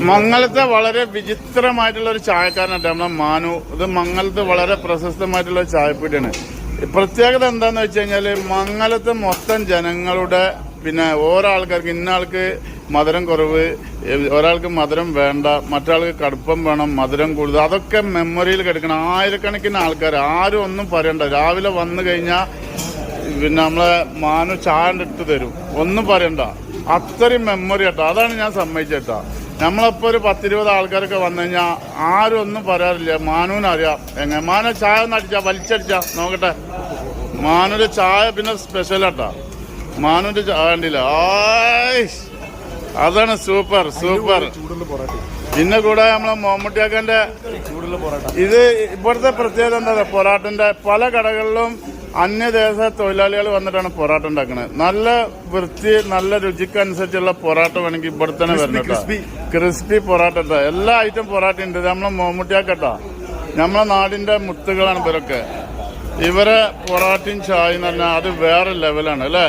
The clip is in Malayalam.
മംഗലത്തെ വളരെ വിചിത്രമായിട്ടുള്ള ഒരു ചായക്കാരനായിട്ട് നമ്മളെ മാനു. ഇത് മംഗലത്ത് വളരെ പ്രശസ്തമായിട്ടുള്ള ഒരു ചായപ്പീടിയാണ്. പ്രത്യേകത എന്താന്ന് വെച്ച് കഴിഞ്ഞാല് മംഗലത്ത് മൊത്തം ജനങ്ങളുടെ പിന്നെ ഓരോ ആൾക്കാർക്ക് ഇന്ന ആൾക്ക് മധുരം കുറവ്, ഒരാൾക്ക് മധുരം വേണ്ട, മറ്റാൾക്ക് കടുപ്പം വേണം, മധുരം കൂടുതൽ, അതൊക്കെ മെമ്മറിയിൽ കിടക്കണം. ആയിരക്കണക്കിന് ആൾക്കാർ, ആരും ഒന്നും പറയണ്ട. രാവിലെ വന്നു കഴിഞ്ഞാൽ പിന്നെ നമ്മളെ മാനു ചായ ഇട്ട് തരും, ഒന്നും പറയണ്ട. അത്രയും മെമ്മറി കേട്ടോ. അതാണ് ഞാൻ സമ്മതിച്ചേട്ടാ. നമ്മളപ്പോ ഒരു 10-20 ആൾക്കാരൊക്കെ വന്നു കഴിഞ്ഞാൽ ആരും ഒന്നും പറയാറില്ല. മാനുവിനറിയാം എങ്ങനെ. മാനു ചായ ഒന്ന് അടിച്ചാ, വലിച്ചടിച്ചാ നോക്കട്ടെ. മാനുവിന്റെ ചായ പിന്നെ സ്പെഷ്യൽ കേട്ടാ. മാനുവിന്റെ ചായ കണ്ടില്ല, അതാണ് സൂപ്പർ സൂപ്പർ. പിന്നെ കൂടെ നമ്മളെ മമ്മൂട്ടിയാക്കന്റെ ഇത് ഇവിടുത്തെ പ്രത്യേകത എന്താ പറയുക, പൊറാട്ടന്റെ പല കടകളിലും അന്യദേശ തൊഴിലാളികൾ വന്നിട്ടാണ് പൊറാട്ട ഉണ്ടാക്കുന്നത്. നല്ല വൃത്തി, നല്ല രുചിക്കനുസരിച്ചുള്ള പൊറാട്ട വേണമെങ്കിൽ ഇവിടെ തന്നെ വരണം കേട്ടോ. ക്രിസ്പി പൊറാട്ട കേട്ടോ. എല്ലാ ഐറ്റം പൊറാട്ട ഉണ്ട്. നമ്മളെ മമ്മൂട്ടിയാക്കട്ടോ, നമ്മളെ നാടിന്റെ മുത്തുകളാണ് ഇവരൊക്കെ. ഇവരെ പൊറാട്ടയും ചായ എന്ന് പറഞ്ഞാൽ അത് വേറെ ലെവലാണ് അല്ലേ.